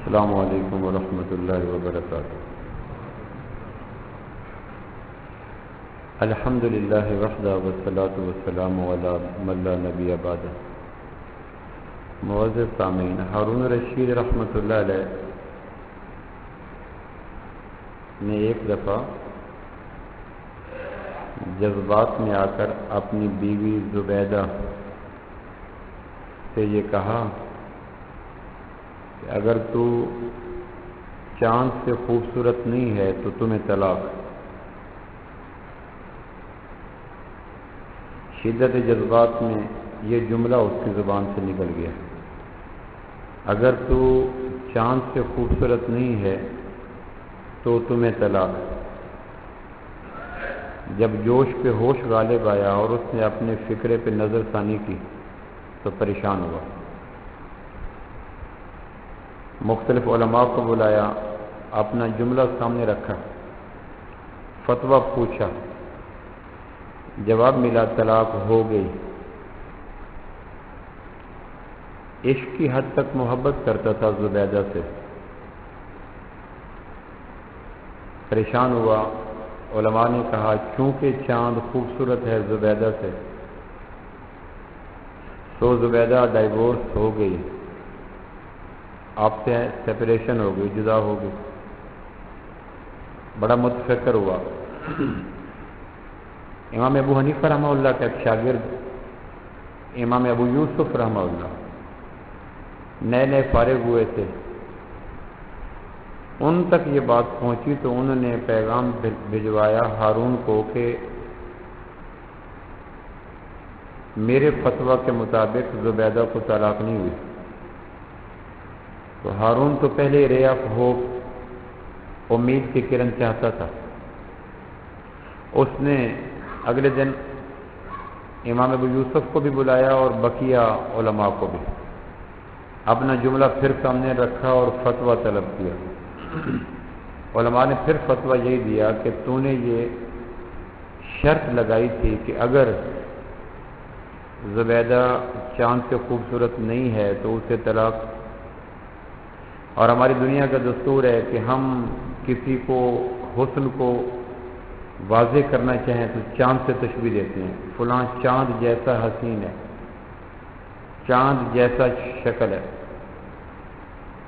السلام علیکم ورحمۃ اللہ وبرکاتہ۔ الحمد للہ وحدہ والصلاۃ والسلام علی من لا نبی بعدہ۔ معزز سامعین، ہارون رشید رحمۃ اللہ علیہ نے ایک دفعہ جذبات میں آ کر اپنی بیوی زبیدہ سے یہ کہا کہ اگر تو چاند سے خوبصورت نہیں ہے تو تمہیں طلاق۔ شدت جذبات میں یہ جملہ اس کی زبان سے نکل گیا، اگر تو چاند سے خوبصورت نہیں ہے تو تمہیں طلاق۔ جب جوش پہ ہوش غالب آیا اور اس نے اپنے فکرے پہ نظر ثانی کی تو پریشان ہوا۔ مختلف علماء کو بلایا، اپنا جملہ سامنے رکھا، فتویٰ پوچھا، جواب ملا طلاق ہو گئی۔ عشق کی حد تک محبت کرتا تھا زبیدہ سے، پریشان ہوا۔ علماء نے کہا چونکہ چاند خوبصورت ہے زبیدہ سے، تو زبیدہ ڈائیورس ہو گئی، آپ سے سیپریشن ہو گئی، جدا ہو گئی۔ بڑا متفکر ہوا۔ امام ابو حنیفہ رحمہ اللہ کا ایک شاگرد امام ابو یوسف رحمہ اللہ نئے نئے فارغ ہوئے تھے، ان تک یہ بات پہنچی تو انہوں نے پیغام بھجوایا ہارون کو کہ میرے فتویٰ کے مطابق زبیدہ کو طلاق نہیں ہوئی۔ تو ہارون تو پہلے رے آف ہوپ، امید کی کرن چاہتا تھا۔ اس نے اگلے دن امام ابو یوسف کو بھی بلایا اور بقیہ علماء کو بھی، اپنا جملہ پھر سامنے رکھا اور فتویٰ طلب کیا۔ علماء نے پھر فتویٰ یہی دیا کہ تو نے یہ شرط لگائی تھی کہ اگر زبیدہ چاند سے خوبصورت نہیں ہے تو اسے طلاق، اور ہماری دنیا کا دستور ہے کہ ہم کسی کو حسن کو واضح کرنا چاہیں تو چاند سے تشبیہ دیتے ہیں، فلاں چاند جیسا حسین ہے، چاند جیسا شکل ہے،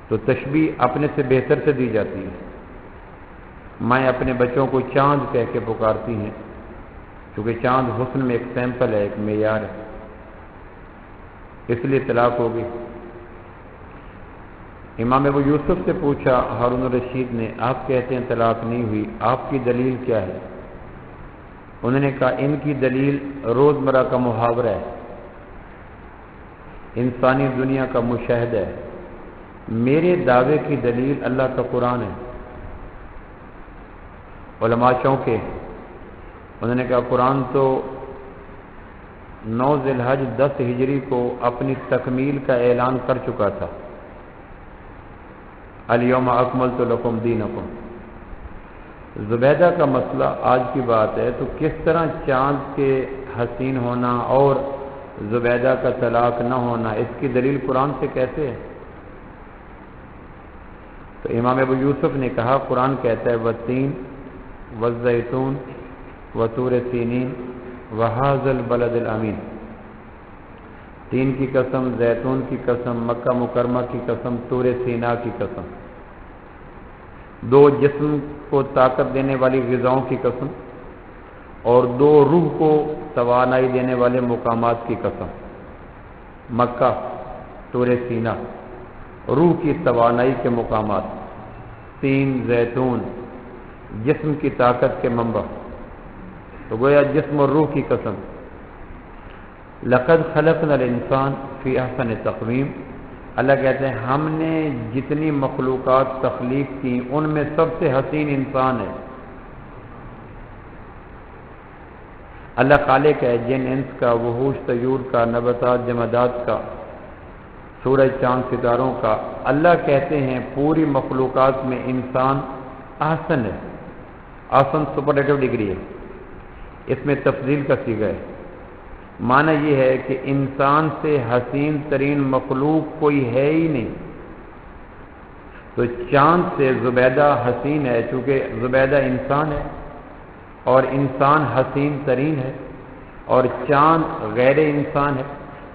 تو تشبیہ اپنے سے بہتر سے دی جاتی ہے۔ مائیں اپنے بچوں کو چاند کہہ کے پکارتی ہیں، کیونکہ چاند حسن میں ایک سیمپل ہے، ایک معیار ہے، اس لیے طلاق ہوگی۔ امام ابو یوسف سے پوچھا ہارون الرشید نے، آپ کہتے ہیں طلاق نہیں ہوئی، آپ کی دلیل کیا ہے؟ انہوں نے کہا ان کی دلیل روزمرہ کا محاورہ ہے، انسانی دنیا کا مشاہدہ ہے، میرے دعوے کی دلیل اللہ کا قرآن ہے۔ علماء چونکے، انہوں نے کہا قرآن تو 9 ذی الحج 10 ہجری کو اپنی تکمیل کا اعلان کر چکا تھا، الیوم اکملت لکم دینکم۔ زبیدہ کا مسئلہ آج کی بات ہے، تو کس طرح چاند کے حسین ہونا اور زبیدہ کا طلاق نہ ہونا، اس کی دلیل قرآن سے کیسے ہے؟ تو امام ابو یوسف نے کہا قرآن کہتا ہے والتین والزیتون وطور سینین وہذا البلد الامین، تین کی قسم، زیتون کی قسم، مکہ مکرمہ کی قسم، طور سینا کی قسم، دو جسم کو طاقت دینے والی غذاؤں کی قسم اور دو روح کو توانائی دینے والے مقامات کی قسم۔ مکہ، طور سینا، روح کی توانائی کے مقامات، تین زیتون، جسم کی طاقت کے منبع، تو گویا جسم اور روح کی قسم۔ لقد خلقنا الانسان فی احسن تقویم، اللہ کہتے ہیں ہم نے جتنی مخلوقات تخلیق کی ان میں سب سے حسین انسان ہے۔ اللہ خالق ہے جن انس کا، وحوش طیور کا، نباتات جمادات کا، سورج چاند ستاروں کا۔ اللہ کہتے ہیں پوری مخلوقات میں انسان احسن ہے، احسن سپرلیٹو ڈگری ہے، اس میں تفضیل کا صیغہ ہے۔ معنی یہ ہے کہ انسان سے حسین ترین مخلوق کوئی ہے ہی نہیں۔ تو چاند سے زبیدہ حسین ہے، چونکہ زبیدہ انسان ہے اور انسان حسین ترین ہے اور چاند غیر انسان ہے،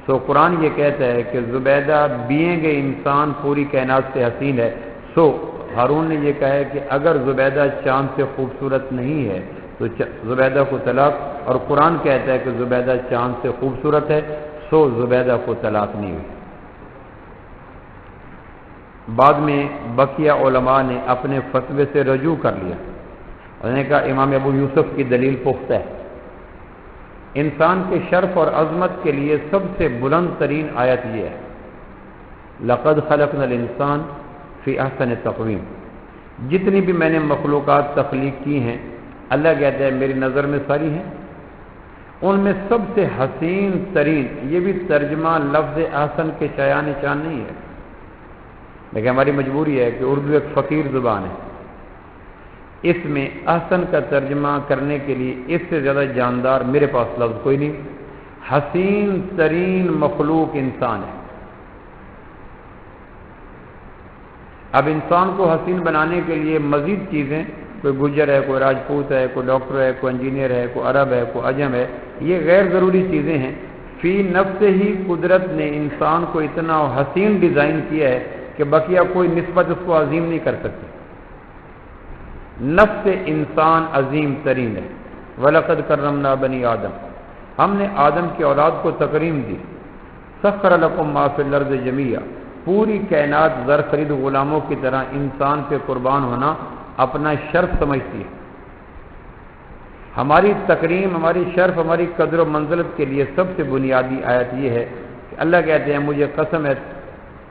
سو قرآن یہ کہتا ہے کہ زبیدہ بینگ انسان پوری کائنات سے حسین ہے۔ سو ہارون نے یہ کہا ہے کہ اگر زبیدہ چاند سے خوبصورت نہیں ہے تو زبیدہ کو طلاق، اور قرآن کہتا ہے کہ زبیدہ چاند سے خوبصورت ہے، سو زبیدہ کو طلاق نہیں ہوئی۔ بعد میں بقیہ علماء نے اپنے فتوے سے رجوع کر لیا، انہوں نے کہا امام ابو یوسف کی دلیل پختہ ہے۔ انسان کے شرف اور عظمت کے لیے سب سے بلند ترین آیت یہ ہے، لقد خلقنا الانسان فی احسن تقویم۔ جتنی بھی میں نے مخلوقات تخلیق کی ہیں، اللہ کہتا ہے میری نظر میں ساری ہیں، ان میں سب سے حسین ترین، یہ بھی ترجمہ لفظ احسن کے شایان شان نہیں ہے، لیکن ہماری مجبوری ہے کہ اردو ایک فقیر زبان ہے، اس میں احسن کا ترجمہ کرنے کے لیے اس سے زیادہ جاندار میرے پاس لفظ کوئی نہیں۔ حسین ترین مخلوق انسان ہے۔ اب انسان کو حسین بنانے کے لیے مزید چیزیں، کوئی گجر ہے، کوئی راجپوت ہے، کوئی ڈاکٹر ہے، کوئی انجینئر ہے، کوئی عرب ہے، کوئی عجم ہے، یہ غیر ضروری چیزیں ہیں۔ فی نفس ہی قدرت نے انسان کو اتنا حسین ڈیزائن کیا ہے کہ بقیہ کوئی نسبت اس کو عظیم نہیں کر سکتی۔ نفس انسان عظیم ترین ہے۔ وَلَقَدْ كَرَّمْنَا بَنِي آدم، ہم نے آدم کی اولاد کو تکریم دی۔ سَخَّرَ لَكُم مَّا فِي الْأَرْضِ جَمِيعًا، پوری کائنات زر خرید غلاموں کی طرح انسان پہ قربان ہونا اپنا شرف سمجھتی ہے۔ ہماری تکریم، ہماری شرف، ہماری قدر و منزلت کے لیے سب سے بنیادی آیت یہ ہے کہ اللہ کہتے ہیں مجھے قسم ہے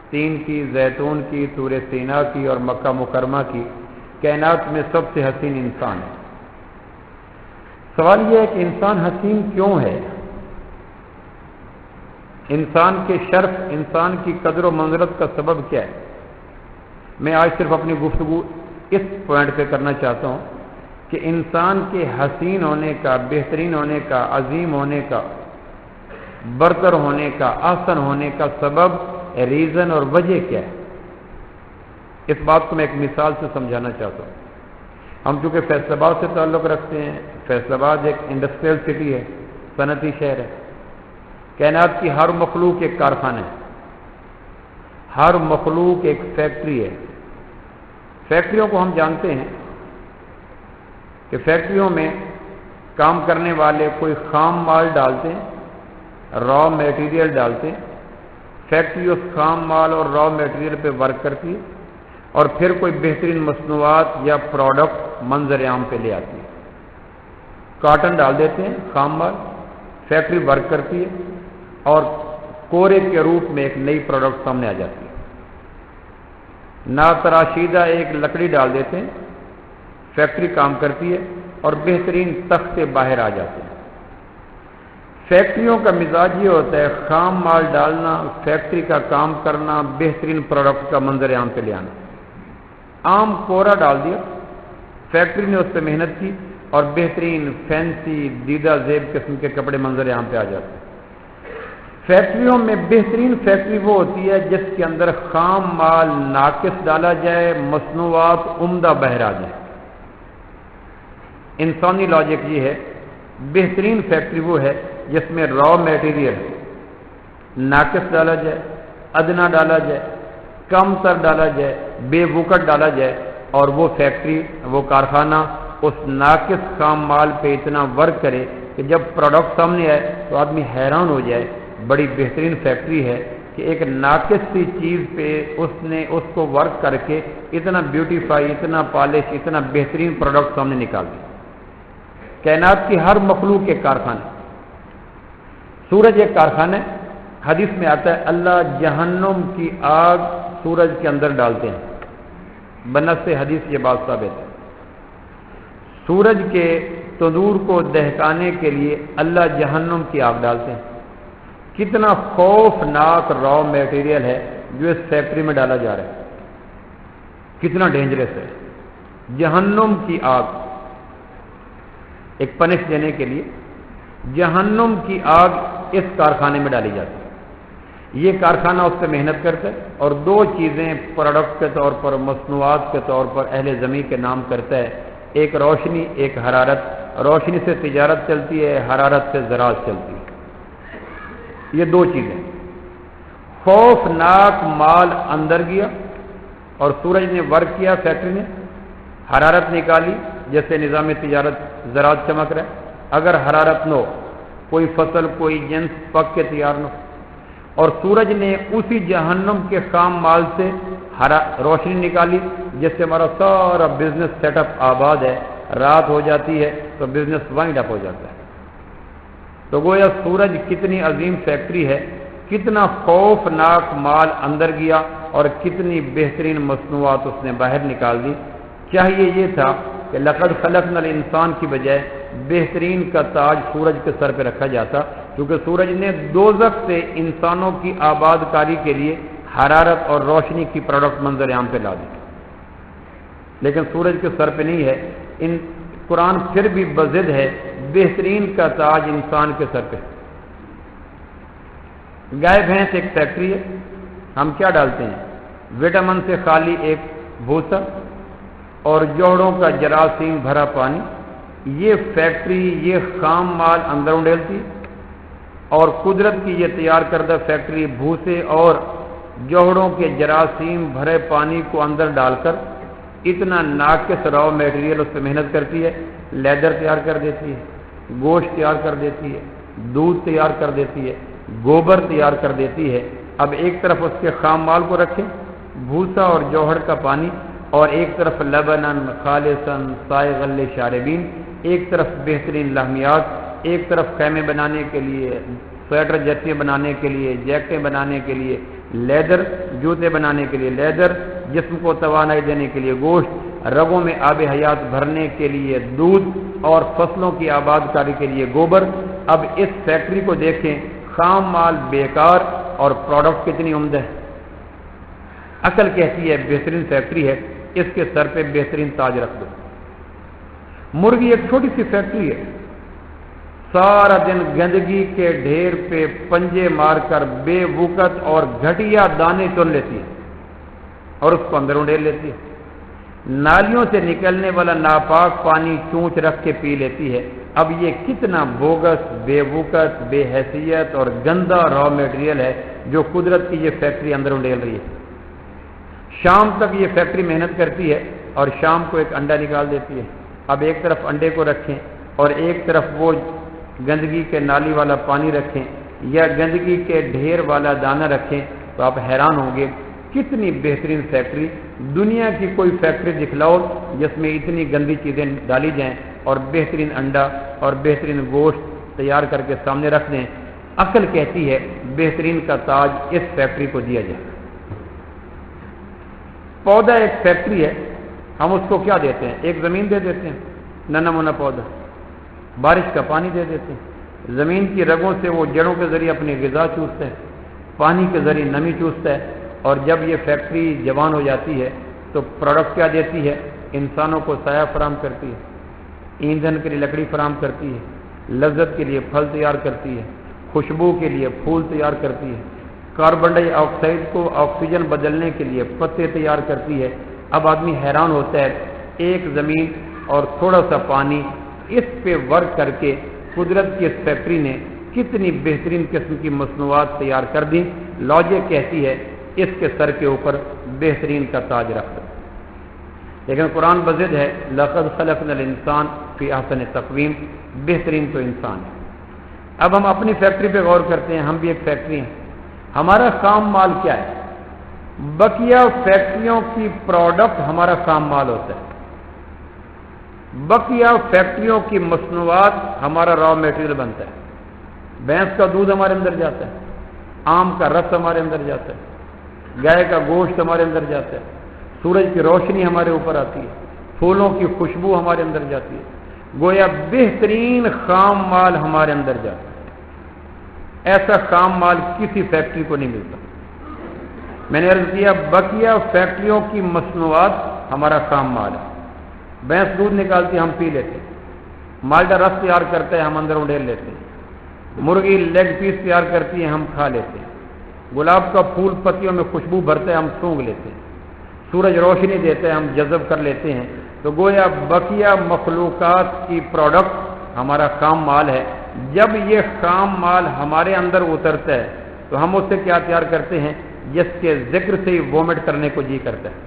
تین کی، زیتون کی، طور سینا کی اور مکہ مکرمہ کی، کائنات میں سب سے حسین انسان ہے۔ سوال یہ ہے کہ انسان حسین کیوں ہے؟ انسان کے شرف، انسان کی قدر و منزلت کا سبب کیا ہے؟ میں آج صرف اپنی گفتگو اس پوائنٹ پہ کرنا چاہتا ہوں کہ انسان کے حسین ہونے کا، بہترین ہونے کا، عظیم ہونے کا، برتر ہونے کا، احسن ہونے کا سبب، ریزن اور وجہ کیا ہے؟ اس بات کو میں ایک مثال سے سمجھانا چاہتا ہوں۔ ہم چونکہ فیصل آباد سے تعلق رکھتے ہیں، فیصل آباد ایک انڈسٹریل سٹی ہے، صنعتی شہر ہے، کائنات کی ہر مخلوق ایک کارخانہ ہے، ہر مخلوق ایک فیکٹری ہے۔ فیکٹریوں کو ہم جانتے ہیں کہ فیکٹریوں میں کام کرنے والے کوئی خام مال ڈالتے ہیں، را میٹیریل ڈالتے ہیں، فیکٹری اس خام مال اور را میٹیریل پہ ورک کرتی ہے اور پھر کوئی بہترین مصنوعات یا پروڈکٹ منظر عام پہ لے آتی ہے۔ کاٹن ڈال دیتے ہیں، خام مال، فیکٹری ورک کرتی ہے اور کورے کے روپ میں ایک نئی پروڈکٹ سامنے آ جاتی ہے۔ ناتراشیدہ ایک لکڑی ڈال دیتے ہیں، فیکٹری کام کرتی ہے اور بہترین تختے باہر آ جاتے ہیں۔ فیکٹریوں کا مزاج یہ ہوتا ہے خام مال ڈالنا، فیکٹری کا کام کرنا، بہترین پروڈکٹ کا منظر عام پہ لے آنا۔ عام کورا ڈال دیا، فیکٹری نے اس پہ محنت کی اور بہترین فینسی دیدہ زیب قسم کے کپڑے منظر عام پہ آ جاتے ہیں۔ فیکٹریوں میں بہترین فیکٹری وہ ہوتی ہے جس کے اندر خام مال ناقص ڈالا جائے، مصنوعات عمدہ باہر آ جائے۔ انسانی لاجک یہ ہے، بہترین فیکٹری وہ ہے جس میں را میٹیریل ناقص ڈالا جائے، ادنا ڈالا جائے، کم تر ڈالا جائے، بے وقت ڈالا جائے اور وہ فیکٹری، وہ کارخانہ اس ناقص خام مال پہ اتنا ورک کرے کہ جب پروڈکٹ سامنے آئے تو آدمی حیران ہو جائے، بڑی بہترین فیکٹری ہے کہ ایک ناقص سی چیز پہ اس نے اس کو ورک کر کے اتنا بیوٹیفائی، اتنا پالش، اتنا بہترین پروڈکٹ سامنے نکال دیا۔ کائنات کی ہر مخلوق ایک کارخانہ، سورج ایک کارخانہ ہے۔ حدیث میں آتا ہے اللہ جہنم کی آگ سورج کے اندر ڈالتے ہیں، بنص سے حدیث یہ بات ثابت ہے۔ سورج کے تندور کو دہکانے کے لیے اللہ جہنم کی آگ ڈالتے ہیں۔ کتنا خوفناک را میٹیریل ہے جو اس فیکٹری میں ڈالا جا رہا ہے، کتنا ڈینجرس ہے۔ جہنم کی آگ، ایک پنش دینے کے لیے جہنم کی آگ اس کارخانے میں ڈالی جاتی ہے۔ یہ کارخانہ اس پہ محنت کرتا ہے اور دو چیزیں پروڈکٹ کے طور پر، مصنوعات کے طور پر اہل زمین کے نام کرتا ہے، ایک روشنی، ایک حرارت۔ روشنی سے تجارت چلتی ہے، حرارت سے زراعت چلتی ہے، یہ دو چیزیں۔ خوفناک مال اندر گیا اور سورج نے ورک کیا، فیکٹری نے حرارت نکالی، جیسے نظام تجارت زراعت چمک رہا ہے۔ اگر حرارت نہ ہو، کوئی فصل، کوئی جنس پک کے تیار نہ ہو، اور سورج نے اسی جہنم کے خام مال سے روشنی نکالی، جس سے ہمارا سارا بزنس سیٹ اپ آباد ہے، رات ہو جاتی ہے تو بزنس وائنڈ اپ ہو جاتا ہے۔ تو گویا سورج کتنی عظیم فیکٹری ہے، کتنا خوفناک مال اندر گیا اور کتنی بہترین مصنوعات اس نے باہر نکال دی۔ چاہیے یہ تھا کہ لقد خلقنا الانسان کی بجائے بہترین کا تاج سورج کے سر پہ رکھا جاتا، کیونکہ سورج نے دوزخ سے انسانوں کی آباد کاری کے لیے حرارت اور روشنی کی پروڈکٹ منظر عام پہ لا دی، لیکن سورج کے سر پہ نہیں ہے۔ قرآن پھر بھی بضد ہے، بہترین کا تاج انسان کے سر پہ۔ گائے بھینس ایک فیکٹری ہے، ہم کیا ڈالتے ہیں؟ وٹامن سے خالی ایک بھوسا اور جوڑوں کا جراثیم بھرا پانی، یہ فیکٹری یہ خام مال اندر ڈالتی، اور قدرت کی یہ تیار کردہ فیکٹری بھوسے اور جوہروں کے جراثیم بھرے پانی کو اندر ڈال کر اتنا ناقص را میٹیریل اس پہ محنت کرتی ہے، لیدر تیار کر دیتی ہے، گوشت تیار کر دیتی ہے، دودھ تیار کر دیتی ہے، گوبر تیار کر دیتی ہے۔ اب ایک طرف اس کے خام مال کو رکھیں، بھوسا اور جوہر کا پانی، اور ایک طرف لبنن خالصن سائغا للشاربین، ایک طرف بہترین لحمیات، ایک طرف خیمے بنانے کے لیے، سویٹر جرسیاں بنانے کے لیے، جیکٹیں بنانے کے لیے لیدر، جوتے بنانے کے لیے لیدر، جسم کو توانائی دینے کے لیے گوشت، رگوں میں آب حیات بھرنے کے لیے دودھ، اور فصلوں کی آباد کاری کے لیے گوبر۔ اب اس فیکٹری کو دیکھیں، خام مال بیکار اور پروڈکٹ کتنی عمدہ ہے۔ عقل کہتی ہے بہترین فیکٹری ہے، اس کے سر پہ بہترین تاج رکھ دو۔ مرغی ایک چھوٹی سی فیکٹری ہے، سارا دن گندگی کے ڈھیر پہ پنجے مار کر بے وقت اور گھٹیا دانے چن لیتی ہے اور اس کو اندر انڈیل لیتی ہے۔ نالیوں سے نکلنے والا ناپاک پانی چونچ رکھ کے پی لیتی ہے۔ اب یہ کتنا بوگس، بے وقت، بے حیثیت اور گندا را میٹیریل ہے جو قدرت کی یہ فیکٹری اندر انڈیل رہی ہے۔ شام تک یہ فیکٹری محنت کرتی ہے اور شام کو ایک انڈا نکال دیتی ہے۔ اب ایک طرف انڈے کو رکھیں اور ایک طرف وہ گندگی کے نالی والا پانی رکھیں یا گندگی کے ڈھیر والا دانہ رکھیں تو آپ حیران ہوں گے کتنی بہترین فیکٹری۔ دنیا کی کوئی فیکٹری دکھلاؤ جس میں اتنی گندی چیزیں ڈالی جائیں اور بہترین انڈا اور بہترین گوشت تیار کر کے سامنے رکھ دیں۔ عقل کہتی ہے بہترین کا تاج اس فیکٹری کو دیا جائے۔ پودا ایک فیکٹری ہے، ہم اس کو کیا دیتے ہیں؟ ایک زمین دے دیتے ہیں، ننا منا پودا، بارش کا پانی دے دیتے ہیں، زمین کی رگوں سے وہ جڑوں کے ذریعے اپنی غذا چوستا ہے، پانی کے ذریعے نمی چوستا ہے، اور جب یہ فیکٹری جوان ہو جاتی ہے تو پروڈکٹ کیا دیتی ہے؟ انسانوں کو سایہ فراہم کرتی ہے، ایندھن کے لیے لکڑی فراہم کرتی ہے، لذت کے لیے پھل تیار کرتی ہے، خوشبو کے لیے پھول تیار کرتی ہے، کاربن ڈائی آکسائڈ کو آکسیجن بدلنے کے لیے پتے تیار کرتی ہے۔ اب آدمی حیران ہوتا ہے، ایک زمین اور تھوڑا سا پانی، اس پہ ورک کر کے قدرت کی اس فیکٹری نے کتنی بہترین قسم کی مصنوعات تیار کر دی۔ لاجک کہتی ہے اس کے سر کے اوپر بہترین کا تاج رکھ دو۔ لیکن قرآن بضد ہے، لقد خلقنا الانسان فی احسن تقویم، بہترین تو انسان ہے۔ اب ہم اپنی فیکٹری پہ غور کرتے ہیں، ہم بھی ایک فیکٹری ہیں۔ ہمارا خام مال کیا ہے؟ بقیہ فیکٹریوں کی پروڈکٹ ہمارا خام مال ہوتا ہے، بقیہ فیکٹریوں کی مصنوعات ہمارا را میٹیریل بنتا ہے۔ بھینس کا دودھ ہمارے اندر جاتا ہے، آم کا رس ہمارے اندر جاتا ہے، گائے کا گوشت ہمارے اندر جاتا ہے، سورج کی روشنی ہمارے اوپر آتی ہے، پھولوں کی خوشبو ہمارے اندر جاتی ہے۔ گویا بہترین خام مال ہمارے اندر جاتا ہے، ایسا خام مال کسی فیکٹری کو نہیں ملتا۔ میں نے عرض کیا بقیہ فیکٹریوں کی مصنوعات ہمارا خام مال ہے۔ بھینس دودھ نکالتی ہے، ہم پی لیتے ہیں، مالٹا رس تیار کرتا ہے، ہم اندر انڈیل لیتے ہیں، مرغی لیگ پیس تیار کرتی ہے، ہم کھا لیتے ہیں، گلاب کا پھول پتیوں میں خوشبو بھرتا ہے، ہم سونگھ لیتے ہیں، سورج روشنی دیتا ہے، ہم جذب کر لیتے ہیں. تو گویا بقیہ مخلوقات کی پروڈکٹ ہمارا خام مال ہے. جب یہ خام مال ہمارے اندر اترتا ہے تو ہم اس سے کیا تیار کرتے ہیں؟ جس کے ذکر سے ہی وومٹ کرنے کو جی کرتا ہے،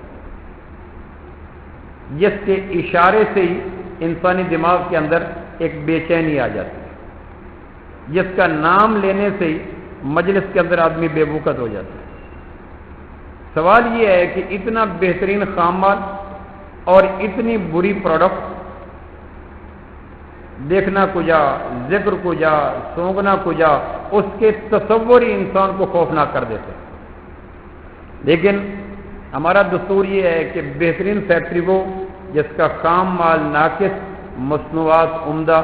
جس کے اشارے سے ہی انسانی دماغ کے اندر ایک بے چینی آ جاتی ہے، جس کا نام لینے سے ہی مجلس کے اندر آدمی بے وقت ہو جاتا ہے. سوال یہ ہے کہ اتنا بہترین خام مال اور اتنی بری پروڈکٹ، دیکھنا کجا، ذکر کجا، سونگنا کجا، اس کے تصور ہی انسان کو خوفناک کر دیتے. لیکن ہمارا دستور یہ ہے کہ بہترین فیکٹری وہ جس کا خام مال ناقص، مصنوعات عمدہ.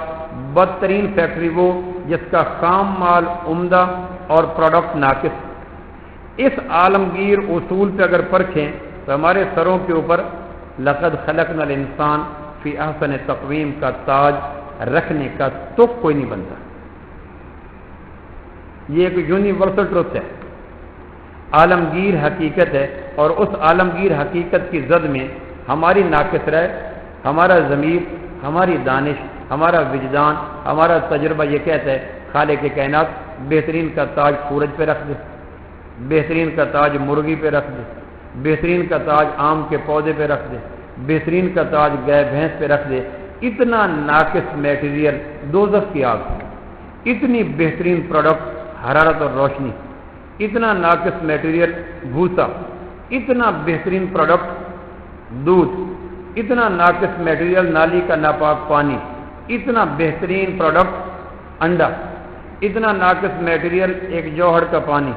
بدترین فیکٹری وہ جس کا خام مال عمدہ اور پروڈکٹ ناقص. اس عالمگیر اصول پہ اگر پرکھیں تو ہمارے سروں کے اوپر لقد خلقنا الانسان فی احسن تقویم کا تاج رکھنے کا تو کوئی نہیں بنتا. یہ ایک یونیورسل ٹروتھ ہے، عالمگیر حقیقت ہے. اور اس عالمگیر حقیقت کی زد میں ہماری ناقص رائے، ہمارا ضمیر، ہماری دانش، ہمارا وجدان، ہمارا تجربہ یہ کہتا ہے خالق کائنات بہترین کا تاج سورج پہ رکھ دے، بہترین کا تاج مرغی پہ رکھ دے، بہترین کا تاج آم کے پودے پہ رکھ دے، بہترین کا تاج گائے بھینس پہ رکھ دے. اتنا ناقص میٹیریل دوزخ کی آگ، اتنی بہترین پروڈکٹ حرارت اور روشنی، اتنا ناقص میٹیریل بھوسا، اتنا بہترین پروڈکٹ دودھ، اتنا ناقص میٹیریل نالی کا ناپاک پانی، اتنا بہترین پروڈکٹ انڈا، اتنا ناقص میٹیریل ایک جوہر کا پانی،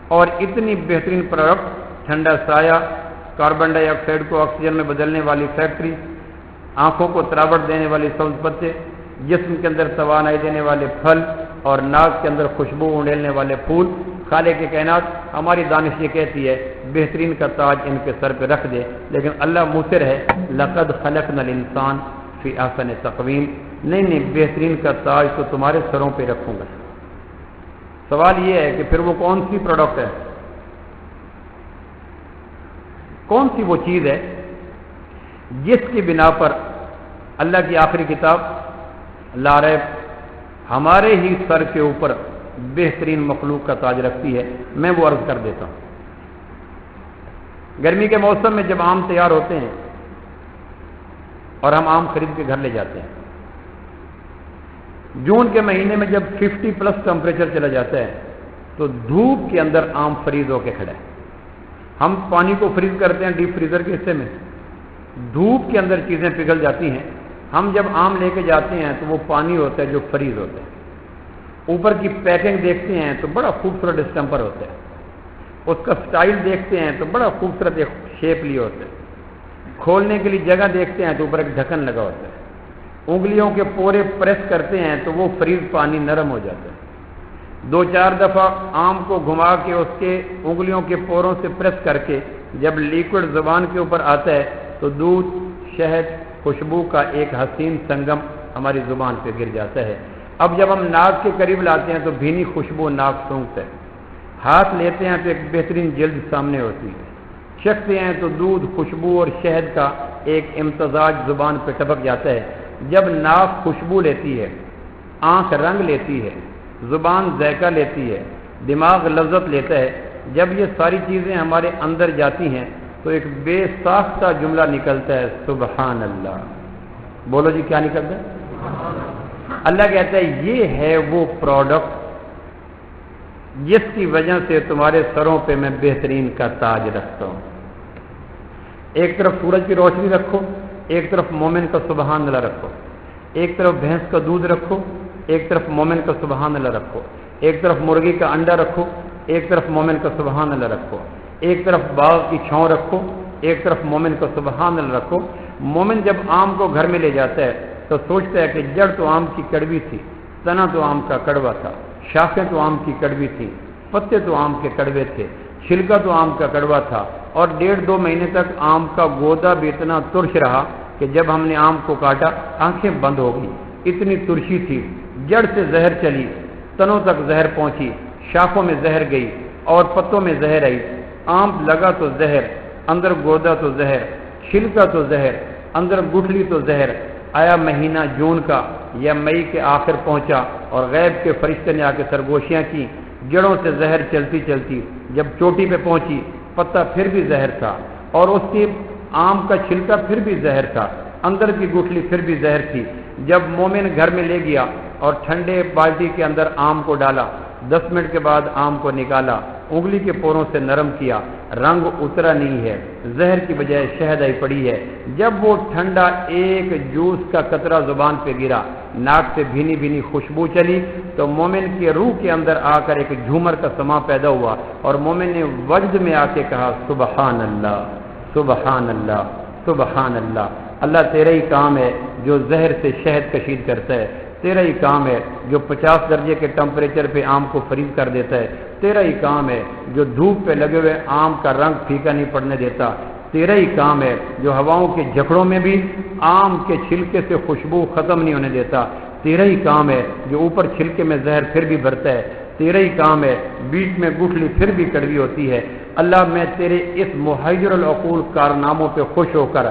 اور اتنی بہترین پروڈکٹ ٹھنڈا سایہ، کاربن ڈائی آکسائڈ کو آکسیجن میں بدلنے والی فیکٹری، آنکھوں کو تراوٹ دینے والی سبز پتے، جسم کے اندر توانائی دینے والے پھل، اور ناک کے اندر خوشبو اونڈیلنے والے پھول. خالق کائنات ہماری دانش یہ کہتی ہے بہترین کا تاج ان کے سر پہ رکھ دے، لیکن اللہ مصر ہے لقد خلقنا الانسان فی احسن تقویم. نہیں، بہترین کا تاج تو تمہارے سروں پہ رکھوں گا. سوال یہ ہے کہ پھر وہ کون سی پروڈکٹ ہے، کون سی وہ چیز ہے جس کی بنا پر اللہ کی آخری کتاب لا ریب ہمارے ہی سر کے اوپر بہترین مخلوق کا تاج رکھتی ہے. میں وہ عرض کر دیتا ہوں. گرمی کے موسم میں جب آم تیار ہوتے ہیں اور ہم آم خرید کے گھر لے جاتے ہیں، جون کے مہینے میں جب 50+ ٹمپریچر چلا جاتا ہے تو دھوپ کے اندر آم فریز ہو کے کھڑا ہے. ہم پانی کو فریز کرتے ہیں ڈیپ فریزر کے حصے میں، دھوپ کے اندر چیزیں پگھل جاتی ہیں. ہم جب آم لے کے جاتے ہیں تو وہ پانی ہوتا ہے جو فریز ہوتا ہے. اوپر کی پیکنگ دیکھتے ہیں تو بڑا خوبصورت ڈسٹمپر ہوتا ہے، اس کا سٹائل دیکھتے ہیں تو بڑا خوبصورت ایک شیپ لیے ہوتا ہے. کھولنے کے لیے جگہ دیکھتے ہیں تو اوپر ایک ڈھکن لگا ہوتا ہے. انگلیوں کے پورے پریس کرتے ہیں تو وہ فریز پانی نرم ہو جاتا ہے. 2-4 دفعہ آم کو گھما کے اس کے انگلیوں کے پوروں سے پریس کر کے جب لیکوڈ زبان کے اوپر آتا ہے تو دودھ، شہد، خوشبو کا ایک حسین سنگم ہماری زبان پہ گر جاتا ہے. اب جب ہم ناک کے قریب لاتے ہیں تو بھینی خوشبو ناک سونگتا ہے. ہاتھ لیتے ہیں تو ایک بہترین جلد سامنے ہوتی ہے. چکھتے ہیں تو دودھ، خوشبو اور شہد کا ایک امتزاج زبان پہ ٹپک جاتا ہے. جب ناک خوشبو لیتی ہے، آنکھ رنگ لیتی ہے، زبان ذائقہ لیتی ہے، دماغ لذت لیتا ہے، جب یہ ساری چیزیں ہمارے اندر جاتی ہیں تو ایک بے ساختہ جملہ نکلتا ہے سبحان اللہ. بولو جی کیا نکلتا ہے؟ اللہ کہتا ہے یہ ہے وہ پروڈکٹ جس کی وجہ سے تمہارے سروں پہ میں بہترین کا تاج رکھتا ہوں. ایک طرف سورج کی روشنی رکھو، ایک طرف مومن کا سبحان اللہ رکھو. ایک طرف بھینس کا دودھ رکھو، ایک طرف مومن کا سبحان اللہ رکھو. ایک طرف مرغی کا انڈا رکھو، ایک طرف مومن کا سبحان اللہ رکھو. ایک طرف باغ کی چھاؤں رکھو، ایک طرف مومن کا سبحان اللہ رکھو. مومن جب آم کو گھر میں لے جاتا ہے تو سوچتا ہے کہ جڑ تو آم کی کڑوی تھی، تنا تو آم کا کڑوا تھا، شاخیں تو آم کی کڑوی تھی، پتے تو آم کے کڑوے تھے، چھلکا تو آم کا کڑوا تھا، اور 1.5-2 مہینے تک آم کا گودا بھی اتنا ترش رہا کہ جب ہم نے آم کو کاٹا آنکھیں بند ہو گئی. اتنی ترشی تھی. جڑ سے زہر چلی، تنوں تک زہر پہنچی، شاخوں میں زہر گئی، اور پتوں میں زہر آئی، آم لگا تو زہر، اندر گودا تو زہر، چھلکا تو زہر، اندر گٹھلی تو زہر۔ آیا مہینہ جون کا یا مئی کے آخر پہنچا اور غیب کے فرشتے نے آ کے سرگوشیاں کی، جڑوں سے زہر چلتی چلتی جب چوٹی پہ پہنچی، پتا پھر بھی زہر تھا، اور اس کی آم کا چھلکا پھر بھی زہر تھا، اندر کی گٹھلی پھر بھی زہر تھی۔ جب مومن گھر میں لے گیا اور ٹھنڈے بالٹی کے اندر آم کو ڈالا، 10 منٹ کے بعد آم کو نکالا، انگلی کے پوروں سے نرم کیا، رنگ اترا نہیں ہے، زہر کی بجائے شہد آئی پڑی ہے۔ جب وہ ٹھنڈا ایک جوس کا قطرہ زبان پہ گرا، ناک سے بھینی بھینی خوشبو چلی، تو مومن کی روح کے اندر آ کر ایک جھومر کا سما پیدا ہوا، اور مومن نے وجد میں آ کے کہا سبحان اللہ، سبحان اللہ، سبحان اللہ۔ اللہ تیرا ہی کام ہے جو زہر سے شہد کشید کرتا ہے، تیرا ہی کام ہے جو 50 درجے کے ٹمپریچر پہ آم کو فریز کر دیتا ہے، تیرا ہی کام ہے جو دھوپ پہ لگے ہوئے آم کا رنگ پھیکا نہیں پڑنے دیتا، تیرا ہی کام ہے جو ہواؤں کے جھکڑوں میں بھی آم کے چھلکے سے خوشبو ختم نہیں ہونے دیتا، تیرا ہی کام ہے جو اوپر چھلکے میں زہر پھر بھی بھرتا ہے، تیرا ہی کام ہے بیچ میں گٹھلی پھر بھی کڑوی ہوتی ہے۔ اللہ میں تیرے اس محیر العقول کارناموں پہ خوش ہو کر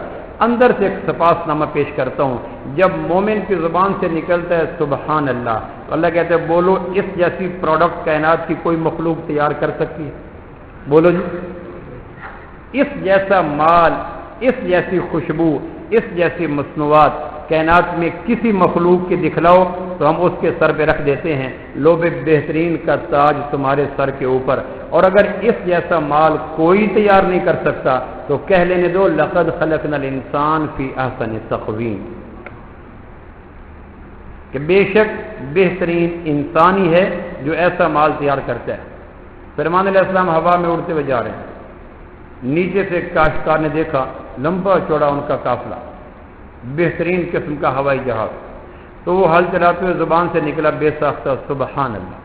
اندر سے ایک سپاس نامہ پیش کرتا ہوں۔ جب مومن کی زبان سے نکلتا ہے سبحان اللہ، تو اللہ کہتے ہیں بولو اس جیسی پروڈکٹ کائنات کی کوئی مخلوق تیار کر سکتی ہے؟ بولو جی، اس جیسا مال، اس جیسی خوشبو، اس جیسی مصنوعات کائنات میں کسی مخلوق کے دکھلاؤ تو ہم اس کے سر پہ رکھ دیتے ہیں، لو بہترین کا تاج تمہارے سر کے اوپر۔ اور اگر اس جیسا مال کوئی تیار نہیں کر سکتا تو کہہ لینے دو لقد خلقنا الانسان فی احسن تقویم، کہ بے شک بہترین انسان ہی ہے جو ایسا مال تیار کرتا ہے۔ فرمان علیہ السلام ہوا میں اڑتے ہوئے جا رہے ہیں، نیچے سے کاشتکار نے دیکھا لمبا چوڑا ان کا قافلہ، بہترین قسم کا ہوائی جہاز، تو وہ ہل چلاتے ہوئے زبان سے نکلا بے ساختہ سبحان اللہ۔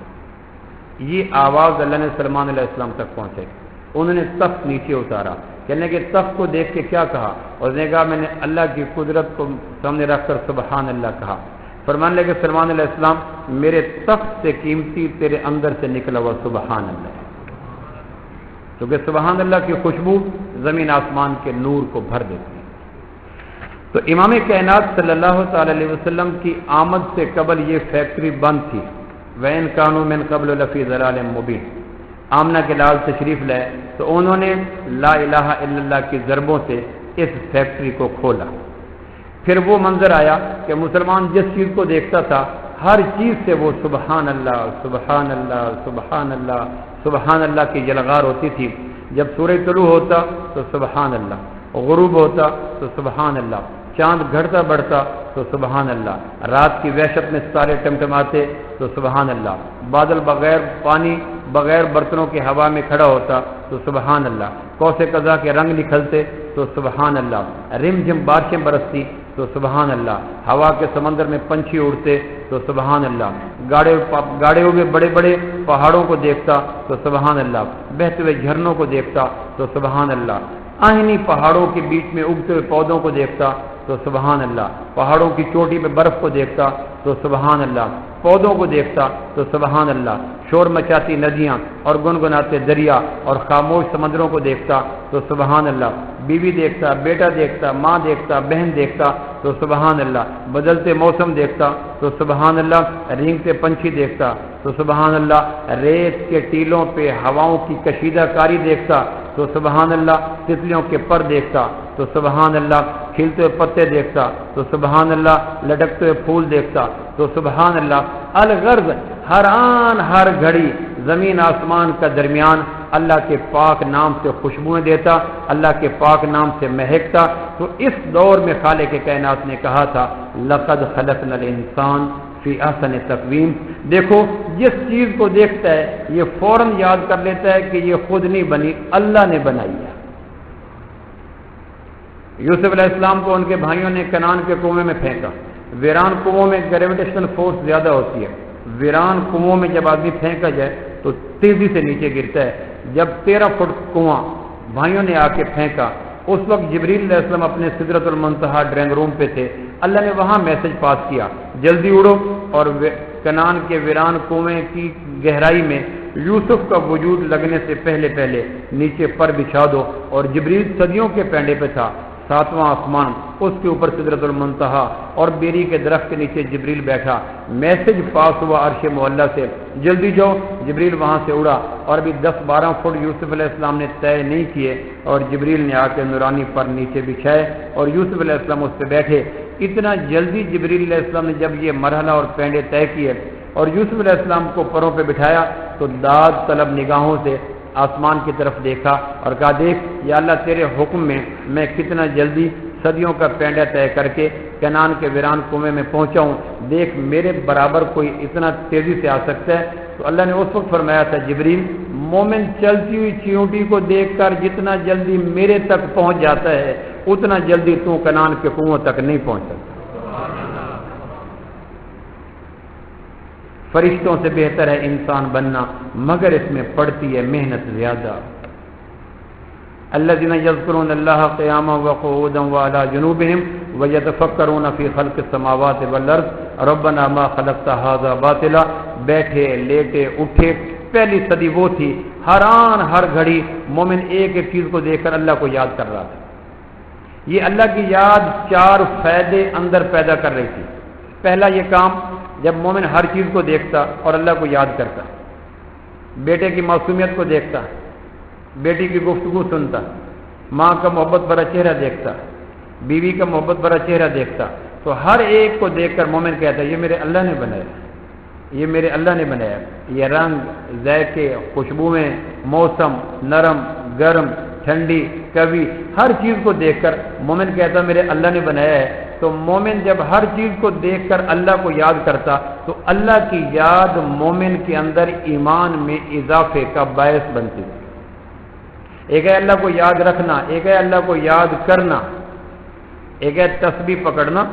یہ آواز اللہ نے سلمان علیہ السلام تک پہنچائی، انہوں نے تخت نیچے اتارا، کہنے کہ تخت کو دیکھ کے کیا کہا، اور نے کہا میں نے اللہ کی قدرت کو سامنے رکھ کر سبحان اللہ کہا۔ فرمان لگے سلمان علیہ السلام میرے تخت سے قیمتی تیرے اندر سے نکلا ہوا سبحان اللہ، کیونکہ سبحان اللہ کی خوشبو زمین آسمان کے نور کو بھر دیتی ہے۔ تو امام کائنات صلی اللہ تعالی علیہ وسلم کی آمد سے قبل یہ فیکٹری بند تھی، وَإِن كَانُوا مِن قَبْلُ لَفِي ضَلَالٍ مُبِينٍ۔ آمنہ کے لال تشریف لائے تو انہوں نے لا الہ الا اللہ کی ضربوں سے اس فیکٹری کو کھولا۔ پھر وہ منظر آیا کہ مسلمان جس چیز کو دیکھتا تھا ہر چیز سے وہ سبحان اللہ، سبحان اللہ، سبحان اللہ، سبحان اللہ کی جلغار ہوتی تھی۔ جب سورج طلوع ہوتا تو سبحان اللہ، غروب ہوتا تو سبحان اللہ، چاند گھڑتا بڑھتا تو سبحان اللہ، رات کی وحشت میں ستارے ٹمٹماتے تو سبحان اللہ، بادل بغیر پانی بغیر برتنوں کی ہوا میں کھڑا ہوتا تو سبحان اللہ، قوس قزح کے رنگ نکھلتے تو سبحان اللہ، رم جھم بارشیں برستی تو سبحان اللہ، ہوا کے سمندر میں پنچھی اڑتے تو سبحان اللہ، گاڑے ہوئے بڑے بڑے پہاڑوں کو دیکھتا تو سبحان اللہ، بہتے ہوئے جھرنوں کو دیکھتا تو سبحان اللہ، آہنی پہاڑوں کے بیچ میں اگتے ہوئے پودوں کو دیکھتا تو سبحان اللہ، پہاڑوں کی چوٹی پہ برف کو دیکھتا تو سبحان اللہ، پودوں کو دیکھتا تو سبحان اللہ، شور مچاتی ندیاں اور گنگناتے دریا اور خاموش سمندروں کو دیکھتا تو سبحان اللہ، بیوی دیکھتا، بیٹا دیکھتا، ماں دیکھتا، بہن دیکھتا تو سبحان اللہ، بدلتے موسم دیکھتا تو سبحان اللہ، رینگتے پنچھی دیکھتا تو سبحان اللہ، ریت کے ٹیلوں پہ ہواؤں کی کشیدہ کاری دیکھتا تو سبحان اللہ، تتلیوں کے پر دیکھتا تو سبحان اللہ، کھلتے ہوئے پتے دیکھتا تو سبحان اللہ، لٹکتے ہوئے پھول دیکھتا تو سبحان اللہ۔ الغرض ہر آن ہر گھڑی زمین آسمان کا درمیان اللہ کے پاک نام سے خوشبوئیں دیتا، اللہ کے پاک نام سے مہکتا۔ تو اس دور میں خالق کائنات نے کہا تھا لقد خلقنا الانسان فی احسن تقویم۔ دیکھو جس چیز کو دیکھتا ہے یہ فوراً یاد کر لیتا ہے کہ یہ خود نہیں بنی، اللہ نے بنائی ہے۔ یوسف علیہ السلام کو ان کے بھائیوں نے کنعان کے کنویں میں پھینکا۔ ویران کنووں میں گریویٹیشنل فورس زیادہ ہوتی ہے، ویران کنووں میں جب آدمی پھینکا جائے تو تیزی سے نیچے گرتا ہے۔ جب 13 فٹ کنواں بھائیوں نے آ کے پھینکا، اس وقت جبریل علیہ السلام اپنے سدرۃ المنتہا ڈرائنگ روم پہ تھے، اللہ نے وہاں میسج پاس کیا جلدی اڑو اور کنعان کے ویران کنویں کی گہرائی میں یوسف کا وجود لگنے سے پہلے پہلے نیچے پر بچھا دو، اور جبریل صدیوں کے پینڈے پہ تھا، 7واں آسمان، اس کے اوپر سدرۃ المنتہا، اور بیری کے درخت کے نیچے جبریل بیٹھا، میسج پاس ہوا عرش معلیٰ سے، جلدی جاؤ، جبریل وہاں سے اڑا، اور ابھی 10-12 فٹ یوسف علیہ السلام نے طے نہیں کیے، اور جبریل نے آ کے نورانی پر نیچے بچھائے اور یوسف علیہ السلام اس پہ بیٹھے۔ اتنا جلدی جبریل علیہ السلام نے جب یہ مرحلہ اور پینڈے طے کیے اور یوسف علیہ السلام کو پروں پہ بٹھایا تو داد طلب نگاہوں سے آسمان کی طرف دیکھا اور کہا، دیکھ یا اللہ تیرے حکم میں کتنا جلدی صدیوں کا پینڈا طے کر کے کنعان کے ویران کنویں میں پہنچا ہوں، دیکھ میرے برابر کوئی اتنا تیزی سے آ سکتا ہے؟ تو اللہ نے اس وقت فرمایا تھا، جبریل مومن چلتی ہوئی چیونٹی کو دیکھ کر جتنا جلدی میرے تک پہنچ جاتا ہے اتنا جلدی تو کنعان کے کنویں تک نہیں پہنچ سکتا۔ فرشتوں سے بہتر ہے انسان بننا، مگر اس میں پڑتی ہے محنت زیادہ۔ الذين يذكرون الله قياما وقعودا وعلى جنوبهم ويتفكرون في خلق السماوات والارض ربنا ما خلقت هذا باطلا، بیٹھے لیٹے اٹھے، پہلی صدی وہ تھی ہر گھڑی مومن ایک ایک چیز کو دیکھ کر اللہ کو یاد کر رہا تھا۔ یہ اللہ کی یاد 4 فائدے اندر پیدا کر رہی تھی۔ پہلا یہ کام، جب مومن ہر چیز کو دیکھتا اور اللہ کو یاد کرتا، بیٹے کی معصومیت کو دیکھتا، بیٹی کی گفتگو سنتا، ماں کا محبت بھرا چہرہ دیکھتا، بیوی کا محبت بھرا چہرہ دیکھتا، تو ہر ایک کو دیکھ کر مومن کہتا ہے یہ میرے اللہ نے بنایا، یہ میرے اللہ نے بنایا۔ یہ رنگ، ذائقے، خوشبوئیں، موسم، نرم، گرم، ٹھنڈی، کبھی ہر چیز کو دیکھ کر مومن کہتا میرے اللہ نے بنایا ہے۔ تو مومن جب ہر چیز کو دیکھ کر اللہ کو یاد کرتا تو اللہ کی یاد مومن کے اندر ایمان میں اضافے کا باعث بنتی تھی۔ ایک ہے اللہ کو یاد رکھنا، ایک ہے اللہ کو یاد کرنا، ایک ہے تسبیح پکڑنا،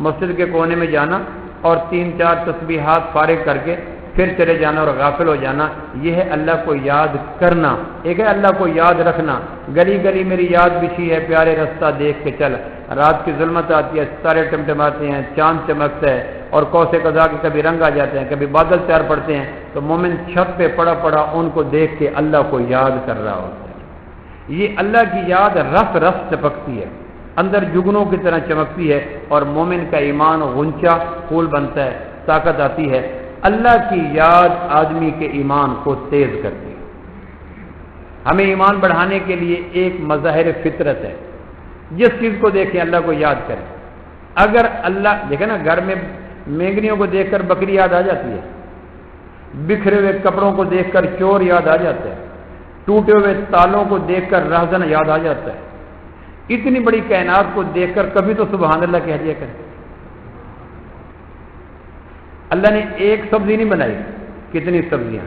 مسجد کے کونے میں جانا اور 3-4 تسبیحات فارغ کر کے پھر چلے جانا اور غافل ہو جانا، یہ ہے اللہ کو یاد کرنا۔ ایک ہے اللہ کو یاد رکھنا، گلی گلی میری یاد بچھی ہے پیارے رستہ دیکھ کے چل، رات کی ظلمت آتی ہے، ستارے ٹمٹماتے ہیں، چاند چمکتا ہے اور کوسے قضا کے کبھی رنگ آ جاتے ہیں، کبھی بادل تیار پڑتے ہیں، تو مومن چھت پہ پڑا ان کو دیکھ کے اللہ کو یاد کر رہا ہوتا ہے۔ یہ اللہ کی یاد رس رس چپکتی ہے، اندر جگنوں کی طرح چمکتی ہے، اور مومن کا ایمان غنچہ پھول بنتا ہے، طاقت آتی ہے۔ اللہ کی یاد آدمی کے ایمان کو تیز کرتی ہے۔ ہمیں ایمان بڑھانے کے لیے ایک مظاہر فطرت ہے، جس چیز کو دیکھیں اللہ کو یاد کریں۔ اگر اللہ دیکھیں نا، گھر میں مینگنیوں کو دیکھ کر بکری یاد آ جاتی ہے، بکھرے ہوئے کپڑوں کو دیکھ کر چور یاد آ جاتا ہے، ٹوٹے ہوئے تالوں کو دیکھ کر رہزن یاد آ جاتا ہے۔ اتنی بڑی کائنات کو دیکھ کر کبھی تو سبحان اللہ کہہ دیا کریں۔ اللہ نے ایک سبزی نہیں بنائی، کتنی سبزیاں،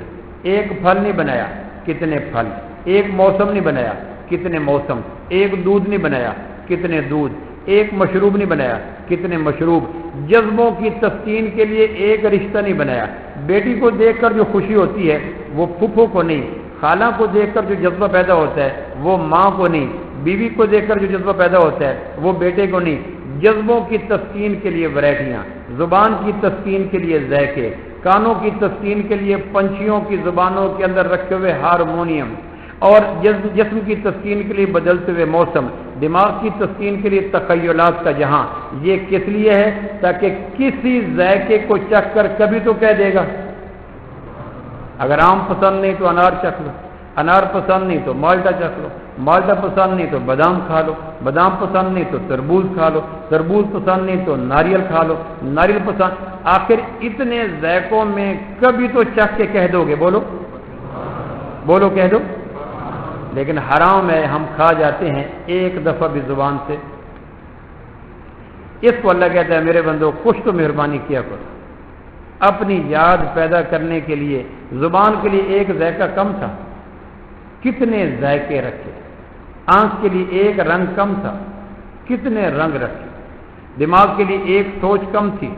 ایک پھل نہیں بنایا، کتنے پھل، ایک موسم نہیں بنایا، کتنے موسم، ایک دودھ نہیں بنایا، کتنے دودھ، ایک مشروب نہیں بنایا، کتنے مشروب، جذبوں کی تسکین کے لیے ایک رشتہ نہیں بنایا۔ بیٹی کو دیکھ کر جو خوشی ہوتی ہے وہ پھپھو کو نہیں، خالہ کو دیکھ کر جو جذبہ پیدا ہوتا ہے وہ ماں کو نہیں، بیوی کو دیکھ کر جو جذبہ پیدا ہوتا ہے وہ بیٹے کو نہیں۔ جذبوں کی تسکین کے لیے ورائٹیاں، زبان کی تسکین کے لیے ذائقے، کانوں کی تسکین کے لیے پنچھیوں کی زبانوں کے اندر رکھے ہوئے ہارمونیم، اور جسم کی تسکین کے لیے بدلتے ہوئے موسم، دماغ کی تسکین کے لیے تخیلات کا جہاں۔ یہ کس لیے ہے؟ تاکہ کسی ذائقے کو چکھ کر کبھی تو کہہ دے گا، اگر آم پسند نہیں تو انار چکھ لو، انار پسند نہیں تو مالٹا چکھ لو، مالٹا پسند نہیں تو بادام کھا لو، بادام پسند نہیں تو تربوز کھا لو، تربوز پسند نہیں تو ناریل کھا لو، ناریل پسند۔ آخر اتنے ذائقوں میں کبھی تو چکھ کے کہہ دو گے، بولو بولو کہہ دو۔ لیکن حرام ہے، ہم کھا جاتے ہیں ایک دفعہ بھی زبان سے۔ اس کو اللہ کہتا ہے میرے بندو کچھ تو مہربانی کیا کرو، اپنی یاد پیدا کرنے کے لیے زبان کے لیے ایک ذائقہ کم تھا، کتنے ذائقے رکھے، آنکھ کے لیے ایک رنگ کم تھا، کتنے رنگ رکھے، دماغ کے لیے ایک سوچ کم تھی،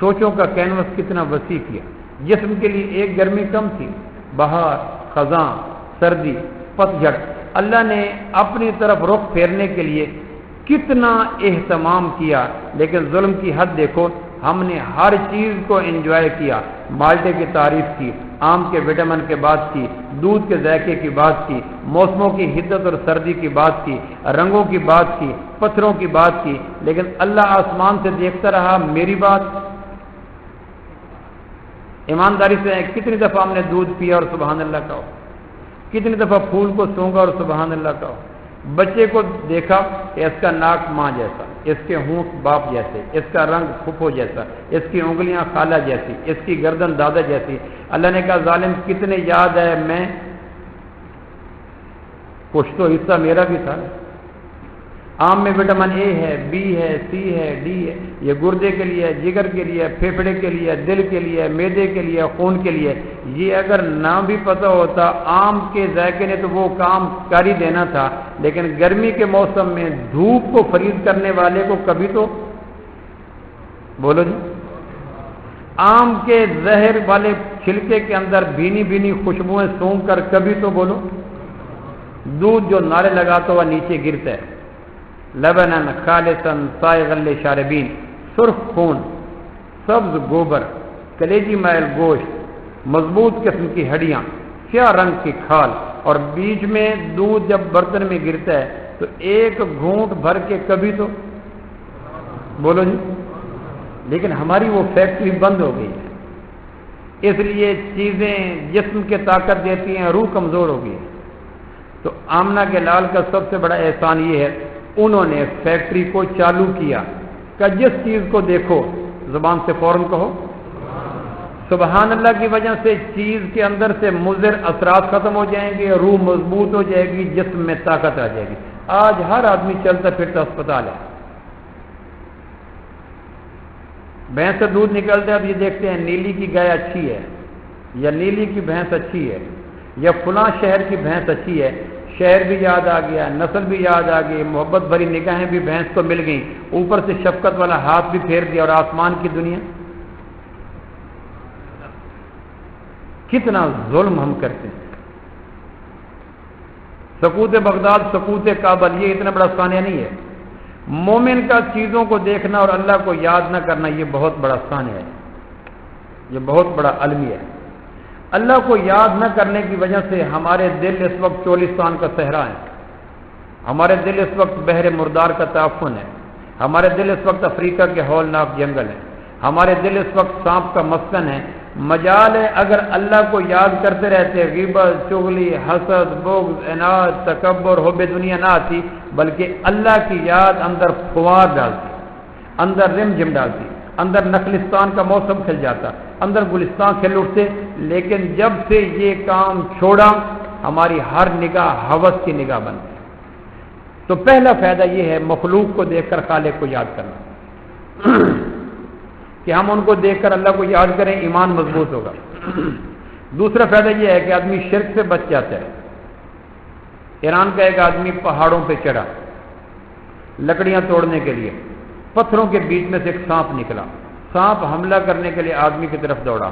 سوچوں کا کینوس کتنا وسیع کیا، جسم کے لیے ایک گرمی کم تھی، بہار، خزاں، سردی، پتجھڑ، اللہ نے اپنی طرف رخ پھیرنے کے لیے کتنا اہتمام کیا۔ لیکن ظلم کی حد دیکھو، ہم نے ہر چیز کو انجوائے کیا، مالٹے کی تعریف کی، آم کے وٹامن کی بات کی، دودھ کے ذائقے کی بات کی، موسموں کی حدت اور سردی کی بات کی، رنگوں کی بات کی، پتھروں کی بات کی، لیکن اللہ آسمان سے دیکھتا رہا میری بات۔ ایمانداری سے کتنی دفعہ ہم نے دودھ پیا اور سبحان اللہ کہو، کتنی دفعہ پھول کو سونگا اور سبحان اللہ کہو، بچے کو دیکھا کہ اس کا ناک ماں جیسا، اس کے ہونٹ باپ جیسے، اس کا رنگ پھپھو جیسا، اس کی انگلیاں خالہ جیسی، اس کی گردن دادا جیسی۔ اللہ نے کہا ظالم کتنے یاد ہے میں، کچھ تو حصہ میرا بھی تھا۔ آم میں وٹامن اے ہے، بی ہے، سی ہے، ڈی ہے، یہ گردے کے لیے، جگر کے لیے، پھیپھڑے کے لیے، دل کے لیے، معدے کے لیے، خون کے لیے۔ یہ اگر نہ بھی پتہ ہوتا، آم کے ذائقے نے تو وہ کام کر ہی دینا تھا، لیکن گرمی کے موسم میں دھوپ کو فرید کرنے والے کو کبھی تو بولو جی، آم کے زہر والے چھلکے کے اندر بھینی بھینی خوشبوئیں سونگ کر کبھی تو بولو، دودھ جو نعرے لگاتا ہوا نیچے گرتا ہے، لبنن خالصن سائغا للشاربین، سرخ خون، سبز گوبر، کلیجی مائل گوشت، مضبوط قسم کی ہڈیاں، سیاہ رنگ کی کھال، اور بیچ میں دودھ جب برتن میں گرتا ہے تو ایک گھونٹ بھر کے کبھی تو بولو جی، لیکن ہماری وہ فیکٹری بند ہو گئی ہے، اس لیے چیزیں جسم کے طاقت دیتی ہیں، روح کمزور ہو گئی ہے۔ تو آمنہ کے لال کا سب سے بڑا احسان یہ ہے انہوں نے فیکٹری کو چالو کیا کہ جس چیز کو دیکھو زبان سے فوراً کہو سبحان اللہ کی وجہ سے چیز کے اندر سے مضر اثرات ختم ہو جائیں گے، روح مضبوط ہو جائے گی، جسم میں طاقت آ جائے گی۔ آج ہر آدمی چلتا پھرتا اسپتال ہے، بھینس سے دودھ نکلتا ہے، اب یہ دیکھتے ہیں نیلی کی گائے اچھی ہے یا نیلی کی بھینس اچھی ہے یا فلاں شہر کی بھینس اچھی ہے، شہر بھی یاد آ گیا، نسل بھی یاد آ گئی، محبت بھری نگاہیں بھی بھینس کو مل گئیں، اوپر سے شفقت والا ہاتھ بھی پھیر دیا، اور آسمان کی دنیا کتنا ظلم ہم کرتے ہیں۔ سکوت بغداد، سکوت کابل، یہ اتنا بڑا ثانیہ نہیں ہے۔ مومن کا چیزوں کو دیکھنا اور اللہ کو یاد نہ کرنا یہ بہت بڑا ثانیہ ہے، یہ بہت بڑا المیہ ہے۔ اللہ کو یاد نہ کرنے کی وجہ سے ہمارے دل اس وقت چولستان کا صحرا ہے، ہمارے دل اس وقت بحر مردار کا تعفن ہے، ہمارے دل اس وقت افریقہ کے ہولناک جنگل ہیں، ہمارے دل اس وقت سانپ کا مسکن ہے۔ مجال ہے اگر اللہ کو یاد کرتے رہتے، غیبت، چغلی، حسد، بغض، عناد، تکبر، حب دنیا نہ آتی، بلکہ اللہ کی یاد اندر فوار ڈالتی، اندر رم جم ڈالتی، اندر نخلستان کا موسم کھل جاتا، اندر گلستان کھل اٹھتے۔ لیکن جب سے یہ کام چھوڑا ہماری ہر نگاہ ہوس کی نگاہ بنتی۔ تو پہلا فائدہ یہ ہے مخلوق کو دیکھ کر خالق کو یاد کرنا، کہ ہم ان کو دیکھ کر اللہ کو یاد کریں، ایمان مضبوط ہوگا۔ دوسرا فائدہ یہ ہے کہ آدمی شرک سے بچ جاتا ہے۔ ایران کا ایک آدمی پہاڑوں پہ چڑھا لکڑیاں توڑنے کے لیے، پتھروں کے بیچ میں سے ایک سانپ نکلا، سانپ حملہ کرنے کے لیے آدمی کی طرف دوڑا،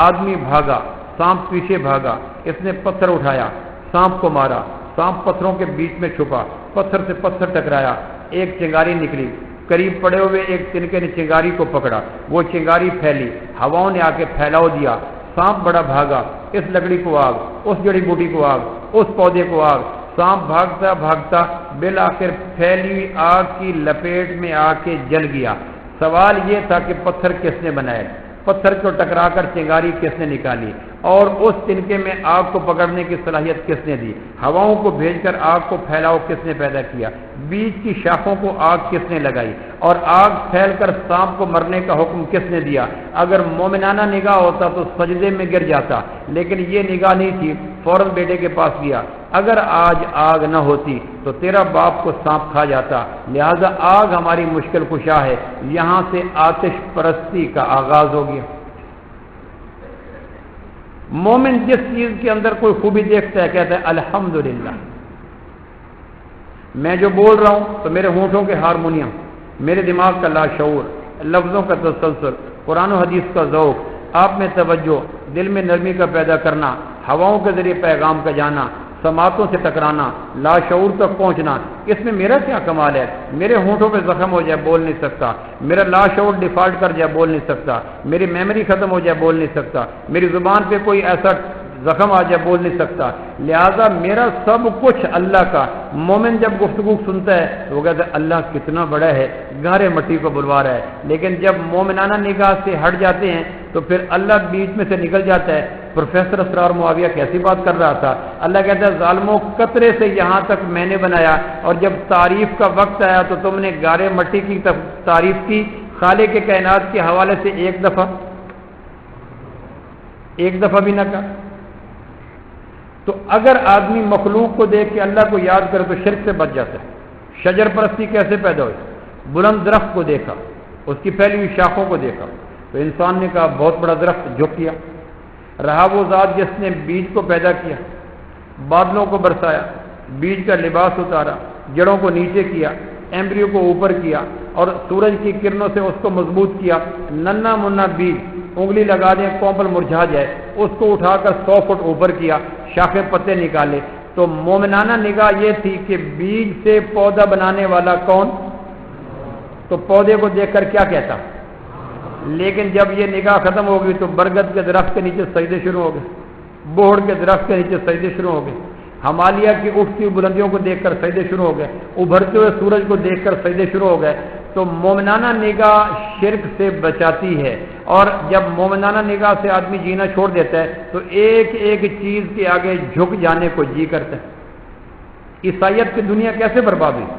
آدمی بھاگا، سانپ پیچھے بھاگا، اس نے پتھر اٹھایا، سانپ کو مارا، سانپ پتھروں کے بیچ میں چھپا، پتھر سے پتھر ٹکرایا، ایک چنگاری نکلی، قریب پڑے ہوئے ایک تنکے نے چنگاری کو پکڑا، وہ چنگاری پھیلی، ہواؤں نے آ کے پھیلاؤ دیا، سانپ بڑا بھاگا، اس لکڑی کو آگ، اس جڑی بوٹی کو آگ، اس پودے کو آگ، سانپ بھاگتا بھاگتا بالآخر پھیلی ہوئی آگ کی لپیٹ میں آ کے جل گیا۔ سوال یہ تھا کہ پتھر کس نے بنائے، پتھر کو ٹکرا کر چنگاری کس نے نکالی، اور اس تنکے میں آگ کو پکڑنے کی صلاحیت کس نے دی، ہواؤں کو بھیج کر آگ کو پھیلاؤ کس نے پیدا کیا، بیچ کی شاخوں کو آگ کس نے لگائی، اور آگ پھیل کر سانپ کو مرنے کا حکم کس نے دیا۔ اگر مومنانہ نگاہ ہوتا تو سجدے میں گر جاتا، لیکن یہ نگاہ نہیں تھی، فوراً بیٹے کے پاس گیا، اگر آج آگ نہ ہوتی تو تیرا باپ کو سانپ کھا جاتا، لہذا آگ ہماری مشکل کشا ہے۔ یہاں سے آتش پرستی کا آغاز ہو گیا۔ مومن جس چیز کے اندر کوئی خوبی دیکھتا ہے کہتا ہے الحمدللہ، میں جو بول رہا ہوں تو میرے ہونٹوں کے ہارمونیم، میرے دماغ کا لاشعور، لفظوں کا تسلسل، قرآن و حدیث کا ذوق، آپ میں توجہ، دل میں نرمی کا پیدا کرنا، ہواؤں کے ذریعے پیغام کا جانا، سماعتوں سے ٹکرانا، لاشعور تک پہنچنا، اس میں میرا کیا کمال ہے؟ میرے ہونٹوں پہ زخم ہو جائے بول نہیں سکتا، میرا لاشعور ڈیفالٹ کر جائے بول نہیں سکتا، میری میموری ختم ہو جائے بول نہیں سکتا، میری زبان پہ کوئی ایسا زخم آ جائے بول نہیں سکتا، لہذا میرا سب کچھ اللہ کا۔ مومن جب گفتگو سنتا ہے تو وہ کہتا ہے اللہ کتنا بڑا ہے، گہرے مٹی کو بلوا رہا ہے، لیکن جب مومنانہ نگاہ سے ہٹ جاتے ہیں تو پھر اللہ بیچ میں سے نکل جاتا ہے۔ پروفیسر اسرار معاویہ کیسی بات کر رہا تھا، اللہ کہتا ہے ظالموں قطرے سے یہاں تک میں نے بنایا، اور جب تعریف کا وقت آیا تو تم نے گارے مٹی کی تعریف کی، خالق کے کائنات کے حوالے سے ایک دفعہ بھی نہ کہا۔ تو اگر آدمی مخلوق کو دیکھ کے اللہ کو یاد کرے تو شرک سے بچ جاتا ہے۔ شجر پرستی کیسے پیدا ہوئی؟ بلند درخت کو دیکھا، اس کی پھیلی ہوئی شاخوں کو دیکھا تو انسان نے کہا بہت بڑا درخت، جھک کیا۔ رہا وہ ذات جس نے بیج کو پیدا کیا، بادلوں کو برسایا، بیج کا لباس اتارا، جڑوں کو نیچے کیا، ایمبریو کو اوپر کیا اور سورج کی کرنوں سے اس کو مضبوط کیا۔ ننا منا بیج انگلی لگا دیں کومپل مرجھا جائے، اس کو اٹھا کر 100 فٹ اوپر کیا، شاخیں پتے نکالے۔ تو مومنانہ نگاہ یہ تھی کہ بیج سے پودا بنانے والا کون؟ تو پودے کو دیکھ کر کیا کہتا؟ لیکن جب یہ نگاہ ختم ہو گئی تو برگد کے درخت کے نیچے سجدے شروع ہو گئے، بوہڑ کے درخت کے نیچے سجدے شروع ہو گئے، ہمالیہ کی اٹھتی ہوئی بلندیوں کو دیکھ کر سجدے شروع ہو گئے، ابھرتے ہوئے سورج کو دیکھ کر سجدے شروع ہو گئے۔ تو مومنانہ نگاہ شرک سے بچاتی ہے، اور جب مومنانہ نگاہ سے آدمی جینا چھوڑ دیتا ہے تو ایک ایک چیز کے آگے جھک جانے کو جی کرتا ہے۔ عیسائیت کی دنیا کیسے برباد ہوئی؟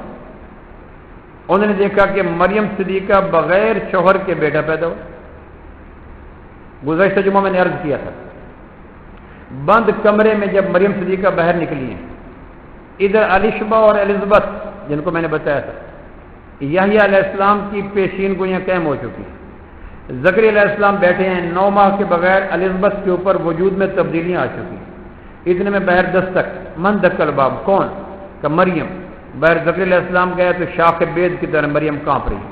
انہوں نے دیکھا کہ مریم صدیقہ بغیر شوہر کے بیٹا پیدا ہوا۔ گزشتہ جمعہ میں نے عرض کیا تھا، بند کمرے میں جب مریم صدیقہ باہر نکلی ہیں، ادھر الشبہ اور الزبتھ جن کو میں نے بتایا تھا، یحییٰ علیہ السلام کی پیشین گوئیاں قائم ہو چکی ہیں، زکریا علیہ السلام بیٹھے ہیں، 9 ماہ کے بغیر الزبتھ کے اوپر وجود میں تبدیلیاں آ چکی ہیں۔ اتنے میں باہر دستک، من دکل الباب، کون؟ کہ مریم۔ باہر زکریا علیہ السلام گیا تو شاخ بید کی طرح مریم کانپ رہی ہے،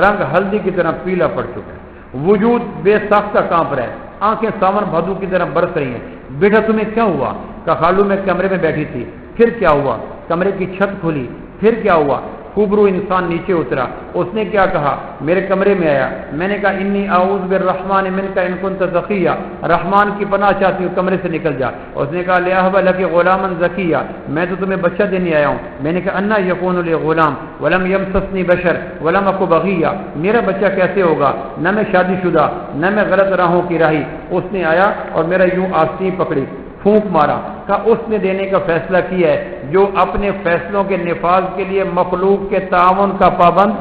رنگ ہلدی کی طرح پیلا پڑ چکا ہے، وجود بے ساختہ کانپ رہا ہے، آنکھیں ساون بھادو کی طرح برس رہی ہیں۔ بیٹا تمہیں کیا ہوا؟ کہ خالو میں کمرے میں بیٹھی تھی۔ پھر کیا ہوا؟ کمرے کی چھت کھلی۔ پھر کیا ہوا؟ خوبرو انسان نیچے اترا۔ اس نے کیا کہا؟ میرے کمرے میں آیا، میں نے کہا انی اعوذ بالرحمن منک ان کنت زکیہ، رحمان کی پناہ چاہتی ہوں، کمرے سے نکل جا۔ اس نے کہا لیہب لک غلاما زکیہ، میں تو تمہیں بچہ دینے آیا ہوں۔ میں نے کہا انا یکون لی غلام ولم یمسسنی بشر ولم اک بغیہ، میرا بچہ کیسے ہوگا؟ نہ میں شادی شدہ، نہ میں غلط راہوں کی راہی۔ اس نے آیا اور میرا یوں آستین پکڑی، پھونک مارا، کہا اس نے دینے کا فیصلہ کیا ہے جو اپنے فیصلوں کے نفاذ کے لیے مخلوق کے تعاون کا پابند۔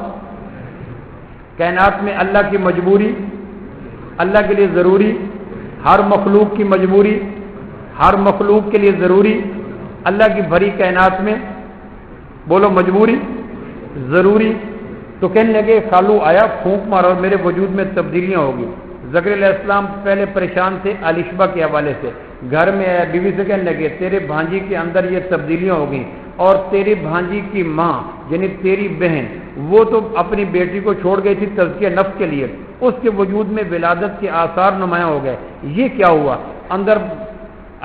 کائنات میں اللہ کی مجبوری اللہ کے لیے ضروری، ہر مخلوق کی مجبوری ہر مخلوق کے لیے ضروری، اللہ کی بھری کائنات میں بولو مجبوری ضروری۔ تو کہنے لگے خالو آیا، پھونک مارا اور میرے وجود میں تبدیلیاں ہوگی۔ زکریا علیہ السلام پہلے پریشان تھے الشبہ کے حوالے سے، گھر میں آیا، بیوی سے کہنے لگے تیرے بھانجی کے اندر یہ تبدیلیاں ہو گئیں، اور تیری بھانجی کی ماں یعنی تیری بہن وہ تو اپنی بیٹی کو چھوڑ گئی تھی تزکیہ نفس کے لیے، اس کے وجود میں ولادت کے آثار نمایاں ہو گئے، یہ کیا ہوا؟ اندر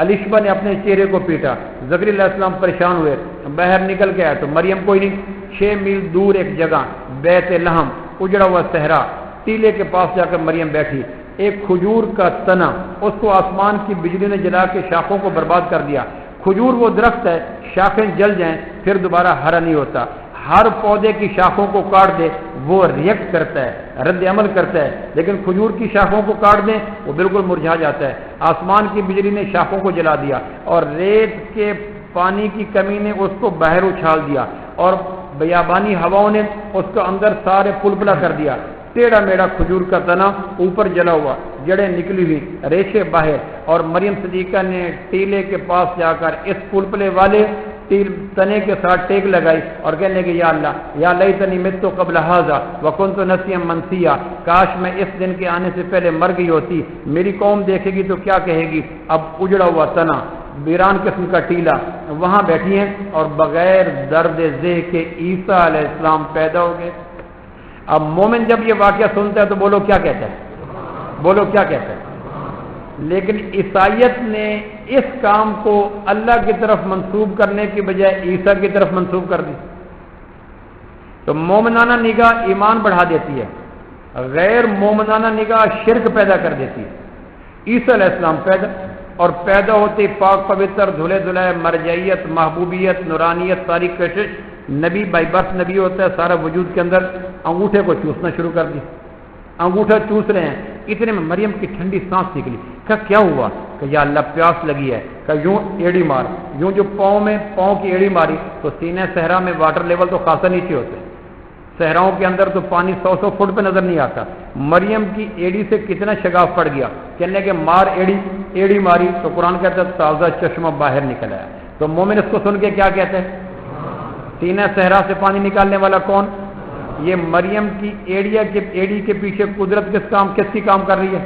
الشبہ نے اپنے چہرے کو پیٹا، زکریا علیہ السلام پریشان ہوئے، باہر نکل کے آیا تو مریم کوئی نہیں، 6 میل دور ایک جگہ بیت لحم، اجڑا ہوا صحرا، ٹیلے کے پاس جا کر مریم بیٹھی، ایک کھجور کا تنا، اس کو آسمان کی بجلی نے جلا کے شاخوں کو برباد کر دیا۔ کھجور وہ درخت ہے، شاخیں جل جائیں پھر دوبارہ ہرا نہیں ہوتا، ہر پودے کی شاخوں کو کاٹ دے وہ ریئیکٹ کرتا ہے، رد عمل کرتا ہے، لیکن کھجور کی شاخوں کو کاٹ دیں وہ بالکل مرجھا جاتا ہے۔ آسمان کی بجلی نے شاخوں کو جلا دیا، اور ریت کے پانی کی کمی نے اس کو باہر اچھال دیا، اور بیابانی ہواؤں نے اس کو اندر سارے پلپلا کر دیا۔ ٹیڑھا میڑا کھجور کا تنا اوپر جلا ہوا، جڑیں نکلی ہوئی، ریشے باہر، اور مریم صدیقہ نے ٹیلے کے پاس جا کر اس پلپلے والے تنے کے ساتھ ٹیک لگائی اور کہنے لگے یا اللہ یا لیتنی مت قبل ھذا وکنت نسیا منسیا، کاش میں اس دن کے آنے سے پہلے مر گئی ہوتی، میری قوم دیکھے گی تو کیا کہے گی۔ اب اجڑا ہوا تنا، ویران قسم کا ٹیلا، وہاں بیٹھی ہیں اور بغیر درد ذہ کے عیسیٰ علیہ السلام پیدا ہو گئے۔ اب مومن جب یہ واقعہ سنتا ہے تو بولو کیا کہتا ہے؟ بولو کیا کہتا ہے؟ لیکن عیسائیت نے اس کام کو اللہ کی طرف منسوب کرنے کی بجائے عیسیٰ کی طرف منسوب کر دی۔ تو مومنانہ نگاہ ایمان بڑھا دیتی ہے، غیر مومنانہ نگاہ شرک پیدا کر دیتی ہے۔ عیسیٰ علیہ السلام پیدا ہوتے پاک پوتر دھلے دھلائے مرجعیت محبوبیت نورانیت ساری کشش، نبی بائی برتھ نبی ہوتا ہے، سارا وجود کے اندر انگوٹھے کو چوسنا شروع کر دی، انگوٹھا چوس رہے ہیں، اتنے میں مریم کی ٹھنڈی سانس نکلی۔ کیا ہوا؟ کہ یا اللہ پیاس لگی ہے، کہ یوں ایڑی مار، یوں جو پاؤں کی ایڑی ماری تو سینہ صحرا میں واٹر لیول تو خاصا نیچے ہوتے ہیں، صحراؤں کے اندر تو پانی 100 فٹ پہ نظر نہیں آتا۔ مریم کی ایڑی سے کتنا شگاف پڑ گیا، کہنے کہ مار ایڑی ماری تو قرآن کہتا ہے تازہ چشمہ باہر نکل آیا۔ تو مومن اس کو سن کے کیا کہتے ہیں؟ سینہ صحرا سے پانی نکالنے والا کون؟ یہ مریم کی ایڑی کے پیچھے قدرت کس کی کام کر رہی ہے؟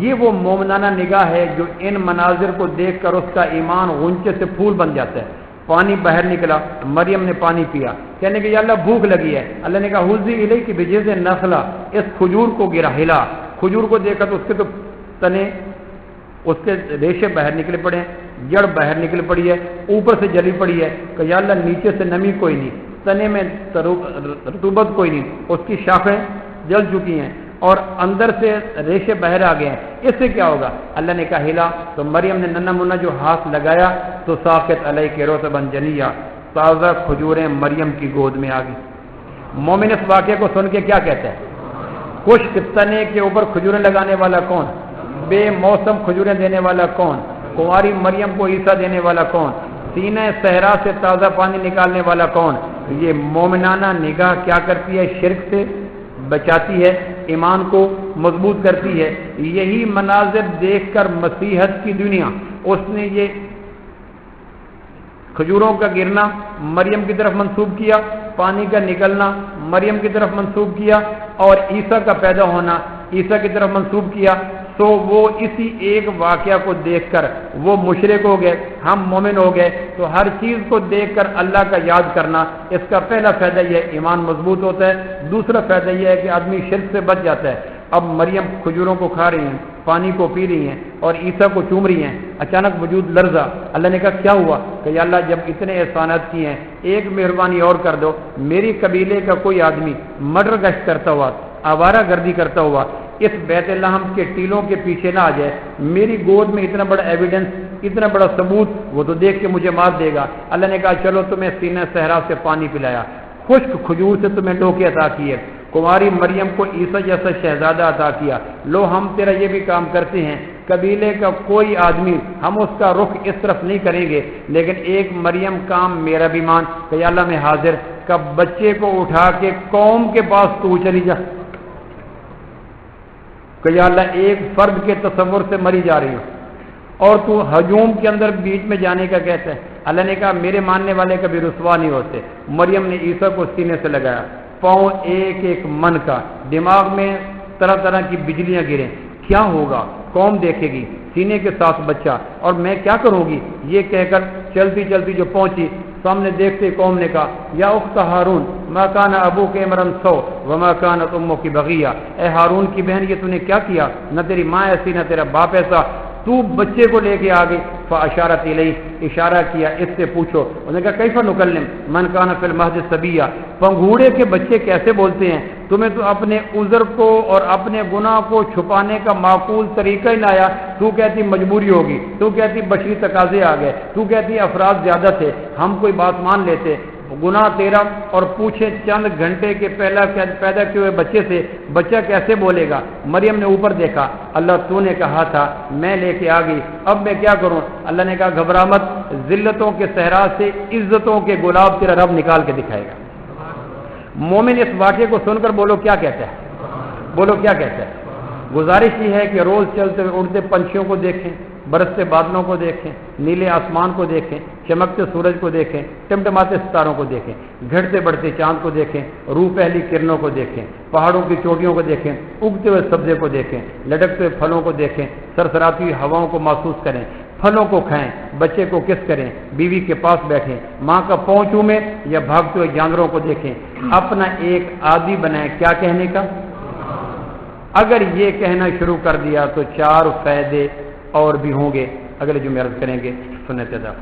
یہ وہ مومنانہ نگاہ ہے جو ان مناظر کو دیکھ کر اس کا ایمان غنچے سے پھول بن جاتا ہے۔ پانی باہر نکلا، مریم نے پانی پیا، کہنے کہ یا اللہ بھوک لگی ہے۔ اللہ نے کہا حزی الیک بجذع النخلہ، اس کھجور کو گرا ہلا، کھجور کو دیکھا تو اس کے تو تنے، اس کے ریشے باہر نکلے پڑے ہیں، جڑ باہر نکل پڑی ہے، اوپر سے جلی پڑی ہے، کہ یا اللہ نیچے سے نمی کوئی نہیں، تنے میں رطوبت کوئی نہیں، اس کی شاخیں جل چکی ہیں اور اندر سے ریشے باہر آ گئے ہیں، اس سے کیا ہوگا؟ اللہ نے کہا ہلا، تو مریم نے ننھا منا جو ہاتھ لگایا تو ساقط علیہ رطبا جنیا، تازہ کھجوریں مریم کی گود میں آ گئی۔ مومن اس واقعے کو سن کے کیا کہتا ہے؟ خشک تنے کے اوپر کھجوریں لگانے والا کون؟ بے موسم کھجوریں دینے والا کون؟ کنواری مریم کو عیسیٰ دینے والا کون؟ سینہ صحرا سے تازہ پانی نکالنے والا کون؟ یہ مومنانہ نگاہ کیا کرتی ہے؟ شرک سے بچاتی ہے، ایمان کو مضبوط کرتی ہے۔ یہی مناظر دیکھ کر مسیحت کی دنیا، اس نے یہ کھجوروں کا گرنا مریم کی طرف منسوب کیا، پانی کا نکلنا مریم کی طرف منسوب کیا، اور عیسیٰ کا پیدا ہونا عیسیٰ کی طرف منسوب کیا۔ تو وہ اسی ایک واقعہ کو دیکھ کر وہ مشرک ہو گئے، ہم مومن ہو گئے۔ تو ہر چیز کو دیکھ کر اللہ کا یاد کرنا، اس کا پہلا فائدہ یہ ایمان مضبوط ہوتا ہے، دوسرا فائدہ یہ ہے کہ آدمی شرک سے بچ جاتا ہے۔ اب مریم کھجوروں کو کھا رہی ہیں، پانی کو پی رہی ہیں اور عیسیٰ کو چوم رہی ہیں، اچانک وجود لرزا۔ اللہ نے کہا کیا ہوا؟ کہ یا اللہ جب اتنے احسانات کیے ہیں ایک مہربانی اور کر دو، میری قبیلے کا کوئی آدمی مرڈر گشت کرتا ہوا، آوارہ گردی کرتا ہوا اس بیت لحم کے ٹیلوں کے پیچھے نہ آ جائے، میری گود میں اتنا بڑا ایویڈنس، اتنا بڑا ثبوت، وہ تو دیکھ کے مجھے مار دے گا۔ اللہ نے کہا چلو تمہیں سینہ صحرا سے پانی پلایا، خشک کھجور سے تمہیں ڈوکے عطا کیے، کنواری مریم کو عیسیٰ جیسا شہزادہ عطا کیا، لو ہم تیرا یہ بھی کام کرتے ہیں، قبیلے کا کوئی آدمی ہم اس کا رخ اس طرف نہیں کریں گے، لیکن ایک مریم کام میرا بھی مان، کہ یا اللہ میں حاضر، کا بچے کو اٹھا کے قوم کے پاس تو چلی جا، کہ یا اللہ ایک فرد کے تصور سے مری جا رہی ہو اور تو ہجوم کے اندر بیچ میں جانے کا کہتا ہے۔ اللہ نے کہا میرے ماننے والے کبھی رسوا نہیں ہوتے۔ مریم نے عیسیٰ کو سینے سے لگایا، پاؤں ایک ایک من کا، دماغ میں طرح طرح کی بجلیاں گریں، کیا ہوگا؟ قوم دیکھے گی، سینے کے ساتھ بچہ، اور میں کیا کروں گی؟ یہ کہہ کر چلتی چلتی جو پہنچی، سامنے دیکھتے قوم نے کہا یا اخت ہارون ما کان ابوک امرا سو وما کانت امک بغیہ، اے ہارون کی بہن یہ تو نے کیا کیا؟ نہ تیری ماں ایسی نہ تیرا باپ ایسا، تو بچے کو لے کے آ گئی۔ فاشارت الیہ، اشارہ کیا اس سے پوچھو۔ انہوں نے کہا کیف نکلم من کان فی المہد صبیا، پنگھوڑے کے بچے کیسے بولتے ہیں؟ تمہیں تو اپنے عذر کو اور اپنے گناہ کو چھپانے کا معقول طریقہ ہی نہ آیا، تو کہتی مجبوری ہوگی، تو کہتی بشری تقاضے آ گئے، تو کہتی افراد زیادہ تھے، ہم کوئی بات مان لیتے، گناہ تیرا اور پوچھے چند گھنٹے کے پیدا کیے ہوئے بچے سے بچہ کیسے بولے گا؟ مریم نے اوپر دیکھا، اللہ تو نے کہا تھا میں لے کے آ گئی، اب میں کیا کروں؟ اللہ نے کہا گھبرا مت، ذلتوں کے صحرا سے عزتوں کے گلاب تیرا رب نکال کے دکھائے گا۔ مومن اس واقعے کو سن کر بولو کیا کہتا ہے؟ بولو کیا کہتا ہے؟ گزارش یہ ہے کہ روز چلتے ہوئے اڑتے پنچھیوں کو دیکھیں، برستے بادلوں کو دیکھیں، نیلے آسمان کو دیکھیں، چمکتے سورج کو دیکھیں، ٹمٹماتے ستاروں کو دیکھیں، گھٹتے بڑھتے چاند کو دیکھیں، روح پہلی کرنوں کو دیکھیں، پہاڑوں کی چوٹیوں کو دیکھیں، اگتے ہوئے سبزے کو دیکھیں، لٹکتے ہوئے پھلوں کو دیکھیں، سرسراتی ہوئی ہواؤں کو محسوس کریں، پھلوں کو کھائیں، بچے کو کس کریں، بیوی کے پاس بیٹھیں، ماں کا پاؤں چومیں یا بھاگتے ہوئے جانوروں کو دیکھیں، اپنا ایک عادی بنائیں کیا کہنے کا؟ اگر یہ کہنا شروع کر دیا تو 4 فائدے اور بھی ہوں گے، اگلے جمعے عرض کریں گے۔ سنت ادا